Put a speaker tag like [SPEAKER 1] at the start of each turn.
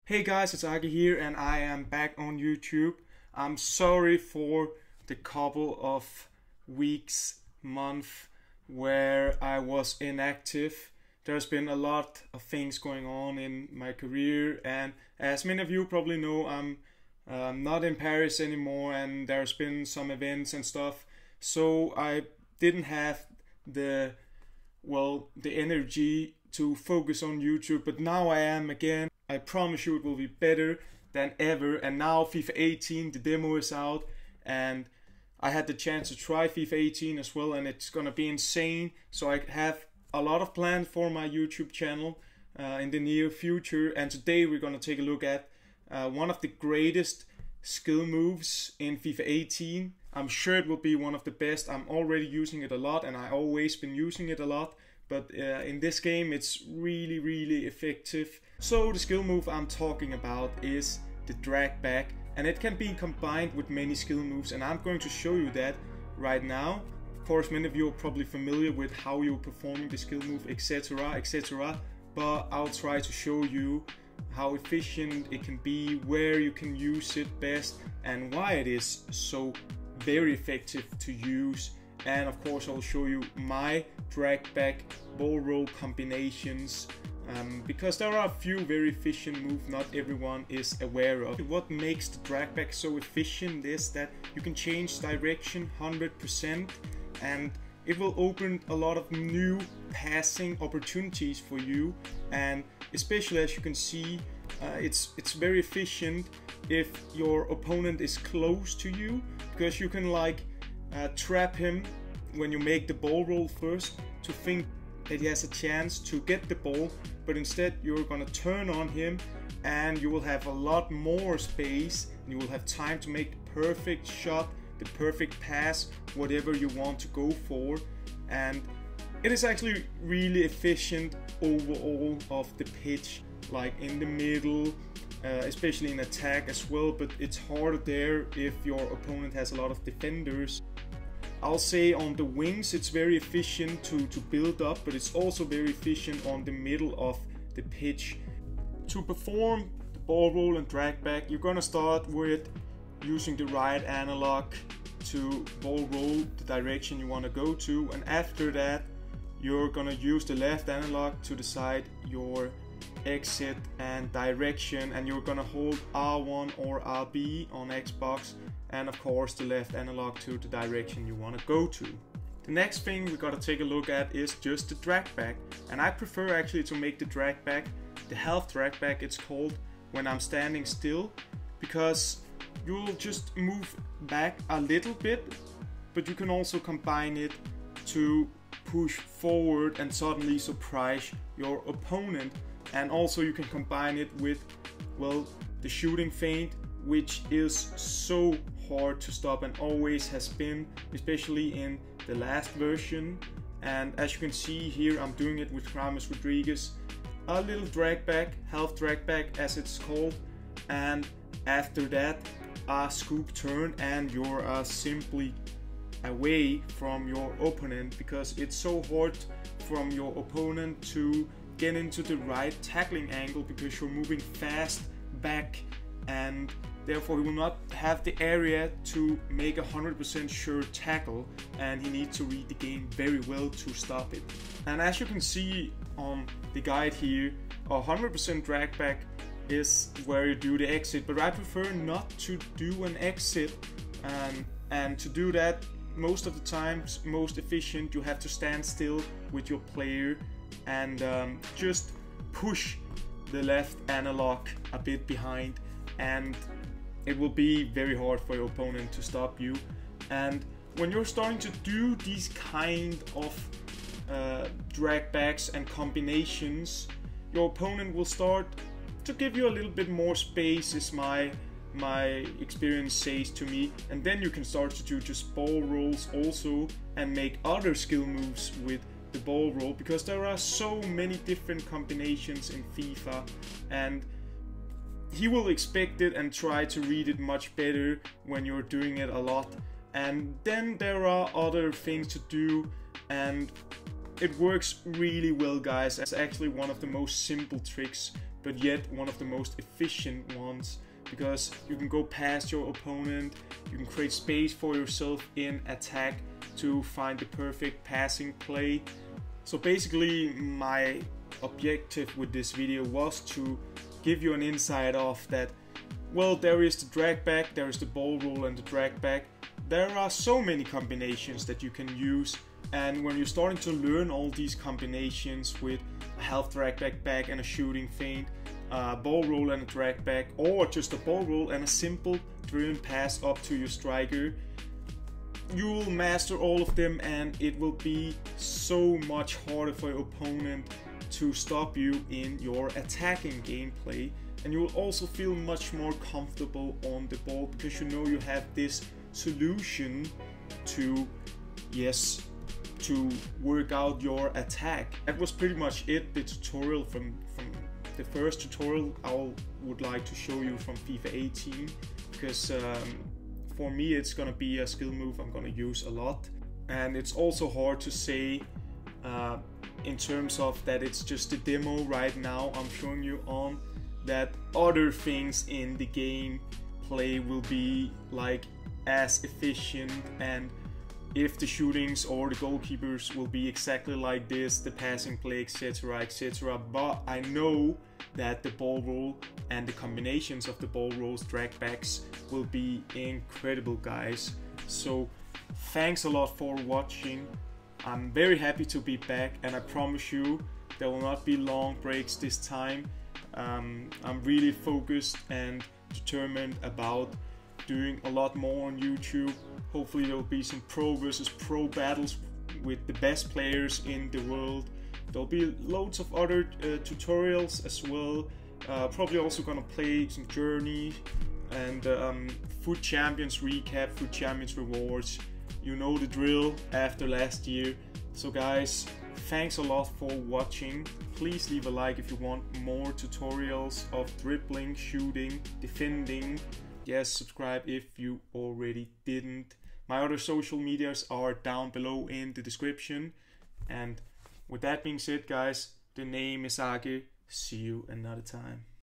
[SPEAKER 1] Hey guys, it's Aki here and I am back on YouTube. I'm sorry for the couple of weeks, month where I was inactive. There's been a lot of things going on in my career, and as many of you probably know, I'm not in Paris anymore, and there's been some events and stuff. So I didn't have the energy to focus on YouTube, but now I am again. I promise you it will be better than ever. And now FIFA 18, the demo is out, and I had the chance to try FIFA 18 as well, and it's gonna be insane. So I have a lot of plans for my YouTube channel in the near future, and today we're gonna take a look at one of the greatest skill moves in FIFA 18. I'm sure it will be one of the best. I'm already using it a lot, and I've always been using it a lot, but in this game it's really effective. So the skill move I'm talking about is the Dragback, and it can be combined with many skill moves, and I'm going to show you that right now. Of course, many of you are probably familiar with how you're performing the skill move, etc, but I'll try to show you how efficient it can be, where you can use it best, and why it is so very effective to use. And of course I'll show you my Dragback Ballroll combinations, because there are a few very efficient moves not everyone is aware of. What makes the Dragback so efficient is that you can change direction 100%, and it will open a lot of new passing opportunities for you. And especially, as you can see, it's very efficient if your opponent is close to you, because you can trap him when you make the ball roll first to think that he has a chance to get the ball, but instead you're gonna turn on him and you will have a lot more space, and you will have time to make the perfect shot, the perfect pass, whatever you want to go for. And it is actually really efficient overall of the pitch, like in the middle, especially in attack as well, but it's harder there if your opponent has a lot of defenders. I'll say on the wings it's very efficient to build up, but it's also very efficient on the middle of the pitch. To perform the ball roll and drag back, you're gonna start with using the right analog to ball roll the direction you want to go to, and after that you're gonna use the left analog to decide your exit and direction, and you're gonna hold R1 or RB on Xbox, and of course the left analog to the direction you want to go to. The next thing we gotta take a look at is just the dragback, and I prefer actually to make the dragback the half dragback, it's called, when I'm standing still, because you'll just move back a little bit, but you can also combine it to push forward and suddenly surprise your opponent. And also you can combine it with, well, the shooting feint, which is so hard to stop and always has been, especially in the last version. And as you can see here, I'm doing it with James Rodriguez. A little drag back, half drag back as it's called, and after that a scoop turn, and you're simply away from your opponent, because it's so hard from your opponent to get into the right tackling angle, because you're moving fast back, and therefore he will not have the area to make 100% sure tackle, and he needs to read the game very well to stop it. And as you can see on the guide here, 100% drag back is where you do the exit, but I prefer not to do an exit, and to do that most of the times, most efficient, you have to stand still with your player and just push the left analog a bit behind, and it will be very hard for your opponent to stop you. And when you're starting to do these kind of drag backs and combinations, your opponent will start to give you a little bit more space, is my experience says to me, and then you can start to do just ball rolls also and make other skill moves with the ball roll, because there are so many different combinations in FIFA, and he will expect it and try to read it much better when you're doing it a lot. And then there are other things to do, and it works really well, guys. It's actually one of the most simple tricks, but yet one of the most efficient ones, because you can go past your opponent, you can create space for yourself in attack to find the perfect passing play. So basically my objective with this video was to give you an insight of that, well, there is the Dragback, there is the Ballroll and the Dragback. There are so many combinations that you can use, and when you're starting to learn all these combinations with a health Dragback back and a shooting feint, Ballroll and a Dragback, or just a Ballroll and a simple driven pass up to your striker, you will master all of them, and it will be so much harder for your opponent to stop you in your attacking gameplay, and you will also feel much more comfortable on the ball because you know you have this solution to, yes, to work out your attack. That was pretty much it, the tutorial from the first tutorial I would like to show you from FIFA 18, because for me it's gonna be a skill move I'm gonna use a lot, and it's also hard to say in terms of that it's just a demo right now I'm showing you on, that other things in the game play will be like as efficient, and if the shootings or the goalkeepers will be exactly like this, the passing play, etc, etc. But I know that the Ballroll and the combinations of the Ballrolls, Dragbacks will be incredible, guys. So thanks a lot for watching. I'm very happy to be back, and I promise you there will not be long breaks this time. I'm really focused and determined about doing a lot more on YouTube. Hopefully there will be some pro versus pro battles with the best players in the world. There'll be loads of other tutorials as well. Probably also gonna play some Journey and FUT Champions recap, FUT Champions rewards. You know the drill after last year. So guys, thanks a lot for watching. Please leave a like if you want more tutorials of dribbling, shooting, defending. Yes, subscribe if you already didn't. My other social medias are down below in the description. And with that being said, guys, the name is Age. See you another time.